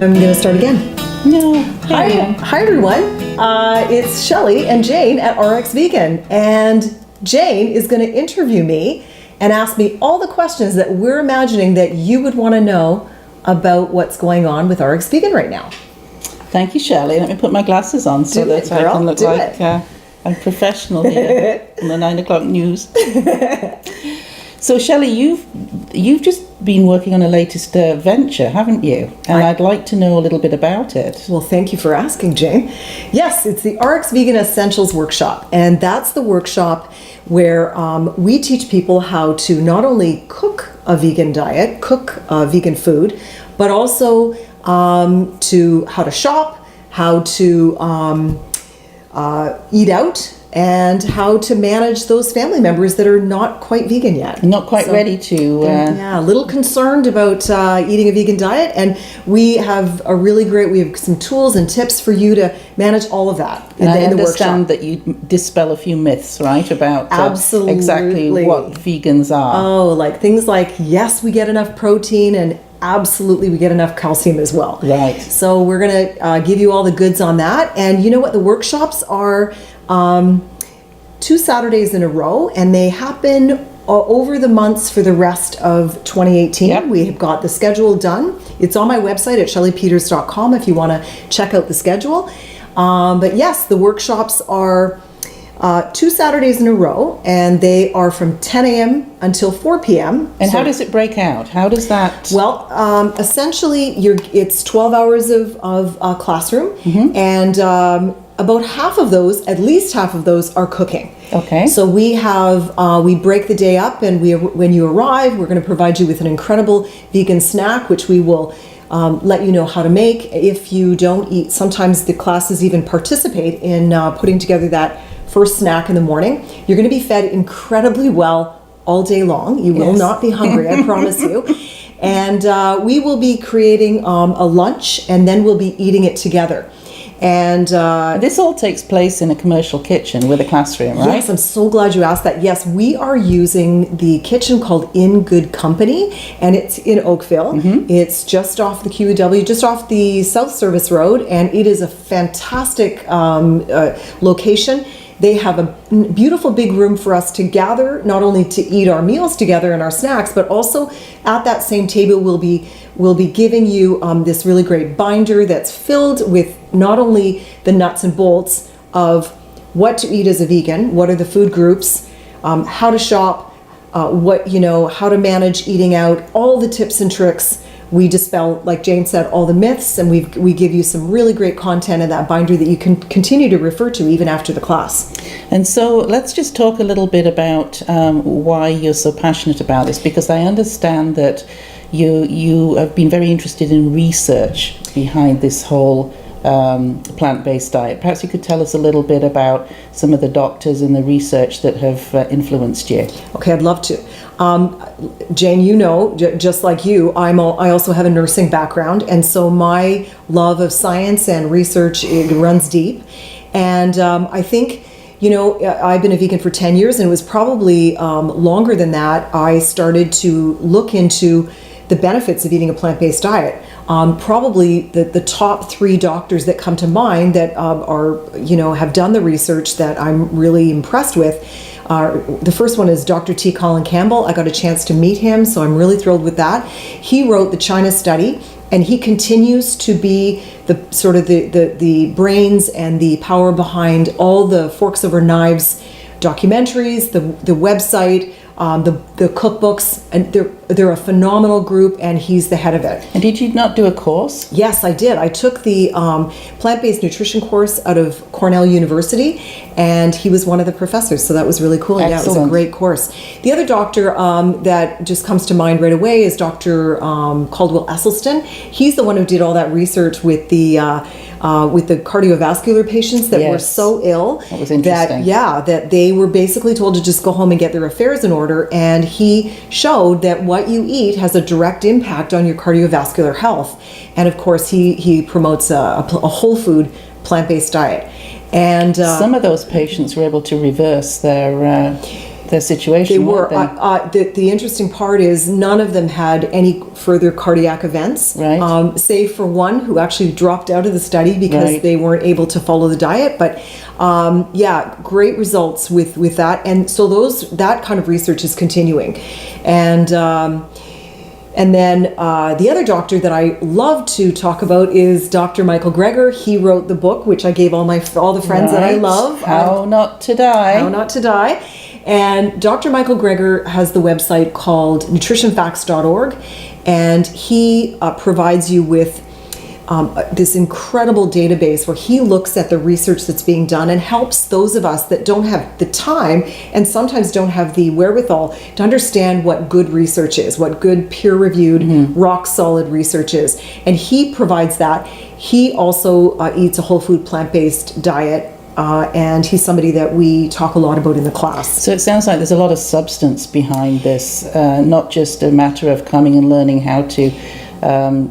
I'm going to start again. No. Hi everyone. It's Shelley and Jane at RX Vegan, and Jane is going to interview me and ask me all the questions that we're imagining that you would want to know about what's going on with RX Vegan right now. Thank you, Shelley. Let me put my glasses on so that I can look like I'm professional here on the 9 o'clock news. So, Shelley, you've just been working on a latest venture, haven't you? And I'd like to know a little bit about it. Well, thank you for asking, Jane. Yes, it's the RX Vegan Essentials Workshop, and that's the workshop where we teach people how to not only cook a vegan diet, cook vegan food, but also to how to shop, how to eat out, and how to manage those family members that are not quite vegan yet. Not quite ready to... Yeah, a little concerned about eating a vegan diet, and we have we have some tools and tips for you to manage all of that in the workshop. I understand that you dispel a few myths, right, about Absolutely. Exactly what vegans are. Oh, like things like, yes, we get enough protein, and absolutely we get enough calcium as well. Right. So we're going to give you all the goods on that. And you know what? The workshops are 2 Saturdays in a row, and they happen over the months for the rest of 2018. Yep. We have got the schedule done. It's on my website at shelleypeters.com if you want to check out the schedule. But yes, the workshops are 2 Saturdays in a row, and they are from 10 a.m. until 4 p.m. And how does it break out? How does that... Well, essentially, it's 12 hours of classroom, and about half of those, at least half of those, are cooking. Okay. So we break the day up, and when you arrive, we're going to provide you with an incredible vegan snack, which we will let you know how to make. If you don't eat, sometimes the classes even participate in putting together that first snack in the morning. You're going to be fed incredibly well all day long. You will not be hungry, I promise you. And we will be creating a lunch, and then we'll be eating it together. And this all takes place in a commercial kitchen with a classroom, right? Yes, I'm so glad you asked that. Yes, we are using the kitchen called In Good Company, and it's in Oakville. It's just off the QEW, just off the South Service Road, and it is a fantastic location. They have a beautiful big room for us to gather, not only to eat our meals together and our snacks, but also at that same table we'll be giving you this really great binder that's filled with not only the nuts and bolts of what to eat as a vegan, what are the food groups, how to shop, how to manage eating out, all the tips and tricks. We dispel, like Jane said, all the myths, and we give you some really great content in that binder that you can continue to refer to even after the class. And so let's just talk a little bit about why you're so passionate about this, because I understand that you have been very interested in research behind this whole plant-based diet. Perhaps you could tell us a little bit about some of the doctors and the research that have influenced you. Okay, I'd love to. Jane, just like you, I also have a nursing background, and so my love of science and research, it runs deep. And I think, I've been a vegan for 10 years, and it was probably longer than that. I started to look into the benefits of eating a plant-based diet. Probably the top 3 doctors that come to mind that have done the research that I'm really impressed with. The first one is Dr. T. Colin Campbell. I got a chance to meet him, so I'm really thrilled with that. He wrote the China study, and he continues to be the brains and the power behind all the Forks Over Knives documentaries, the website, the cookbooks, and they're a phenomenal group, and he's the head of it. And did you not do a course? Yes, I did. I took the plant-based nutrition course out of Cornell University, and he was one of the professors, so that was really cool. Excellent. Yeah, it was a great course. The other doctor that just comes to mind right away is Dr. Caldwell Esselstyn. He's the one who did all that research with the cardiovascular patients that were so ill. That was interesting. That they were basically told to just go home and get their affairs in order, and he showed that what you eat has a direct impact on your cardiovascular health. And of course, he promotes a whole food plant-based diet. And some of those patients were able to reverse their their situation. They were. weren't The interesting part is none of them had any further cardiac events, Right. save for one who actually dropped out of the study because Right. they weren't able to follow the diet. But yeah, great results with that. And so that kind of research is continuing. And then the other doctor that I love to talk about is Dr. Michael Greger. He wrote the book, which I gave all the friends that I Right. love. How Not to Die. How Not to Die. And Dr. Michael Greger has the website called nutritionfacts.org, and he provides you with this incredible database where he looks at the research that's being done and helps those of us that don't have the time and sometimes don't have the wherewithal to understand what good research is, what good peer-reviewed, rock-solid research is. And he provides that. He also eats a whole food plant-based diet, and he's somebody that we talk a lot about in the class. So it sounds like there's a lot of substance behind this, not just a matter of coming and learning how to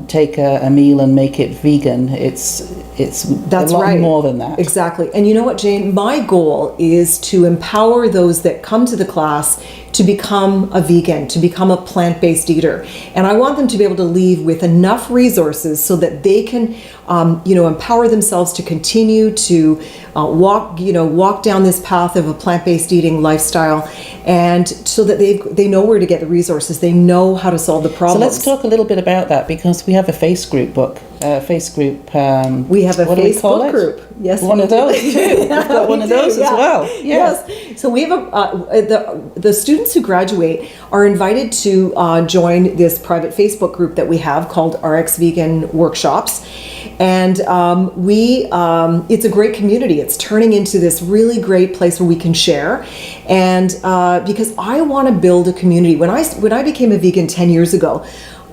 take a meal and make it vegan. It's That's a lot right. more than that. Exactly. And you know what, Jane? My goal is to empower those that come to the class to become a vegan, to become a plant-based eater. And I want them to be able to leave with enough resources so that they can, empower themselves to continue to walk down this path of a plant-based eating lifestyle, and so that they know where to get the resources. They know how to solve the So problems. let's talk a little bit about that, because we have a face group book. We have a what do we call Facebook it? group. Yes, One we of do. those too. We've got one We of those do, as yeah. well. Yeah. Yes. So we have the students who graduate are invited to join this private Facebook group that we have called RX Vegan Workshops, and it's a great community. It's turning into this really great place where we can share, and because I want to build a community. When I became a vegan 10 years ago,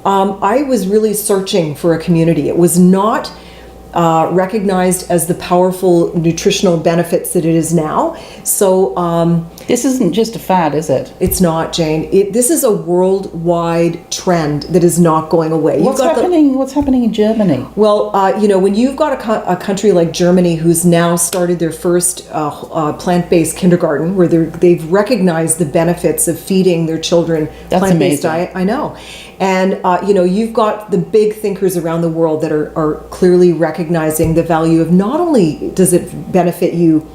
I was really searching for a community. It was not recognized as the powerful nutritional benefits that it is now. So This isn't just a fad, is it? it's not, Jane. This is a worldwide trend that is not going away. What's happening in Germany? Well, when you've got a country like Germany who's now started their first plant-based kindergarten, where they've recognized the benefits of feeding their children That's plant-based amazing. diet. I know. And, you've got the big thinkers around the world that are clearly recognizing the value of not only does it benefit you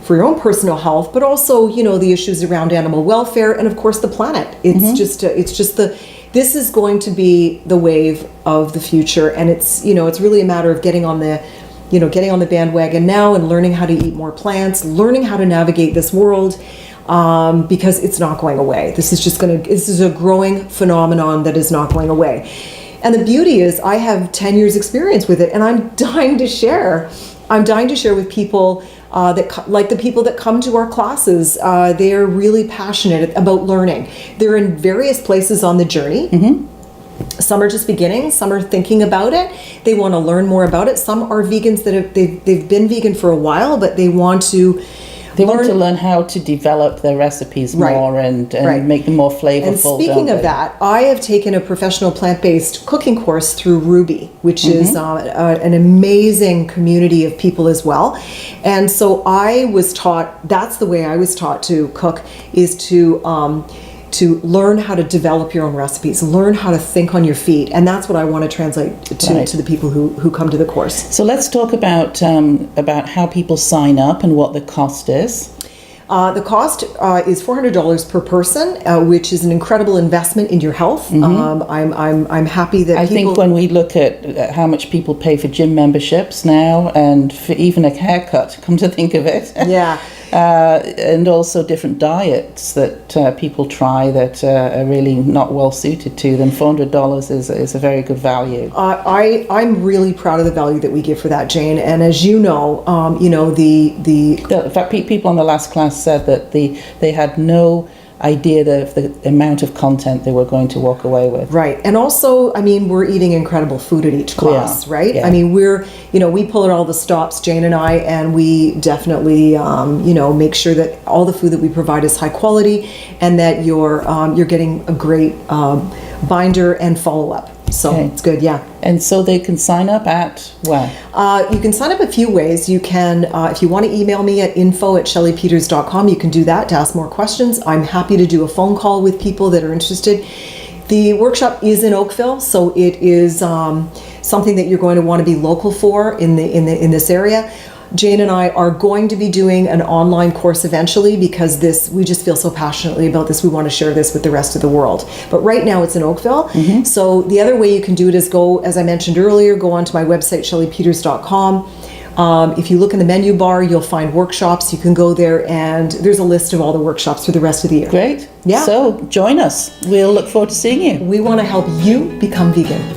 for your own personal health, but also, the issues around animal welfare and of course the planet. This is going to be the wave of the future, and it's really a matter of getting on the bandwagon now and learning how to eat more plants, learning how to navigate this world, because it's not going away. This is a growing phenomenon that is not going away. And the beauty is I have 10 years experience with it, and I'm dying to share. I'm dying to share with people like the people that come to our classes. They are really passionate about learning. They're in various places on the journey. Some are just beginning, some are thinking about it. They want to learn more about it. Some are vegans that they've been vegan for a while, but they want to learn how to develop their recipes Right. more and Right. make them more flavorful. And speaking of that, I have taken a professional plant-based cooking course through Ruby, which is an amazing community of people as well. And so I was taught, that's the way I was taught to cook, is to learn how to develop your own recipes, learn how to think on your feet. And that's what I want to translate to the people who come to the course. So let's talk about how people sign up and what the cost is. The cost is $400 per person, which is an incredible investment in your health. I'm happy that I think when we look at how much people pay for gym memberships now, and for even a haircut, come to think of it, Yeah. and also different diets that people try that are really not well suited to them, $400 is a very good value. I'm really proud of the value that we give for that, Jane. And as you know, In fact, people on the last class said that they had no idea of the amount of content they were going to walk away with. Right. And also, we're eating incredible food at each class, right? Yeah. We pull out all the stops, Jane and I, and we definitely, make sure that all the food that we provide is high quality, and that you're getting a great binder and follow-up. So Okay. it's good, yeah. And so they can sign up at where? You can sign up a few ways. You can, if you want to email me at info@shelleypeters.com, you can do that to ask more questions. I'm happy to do a phone call with people that are interested. The workshop is in Oakville, so it is something that you're going to want to be local for in this area. Jane and I are going to be doing an online course eventually because we just feel so passionately about this. We want to share this with the rest of the world. But right now it's in Oakville. So the other way you can do it is go, as I mentioned earlier, go onto my website, shelleypeters.com. If you look in the menu bar, you'll find workshops. You can go there and there's a list of all the workshops for the rest of the year. Great. Yeah. So join us. We'll look forward to seeing you. We want to help you become vegan.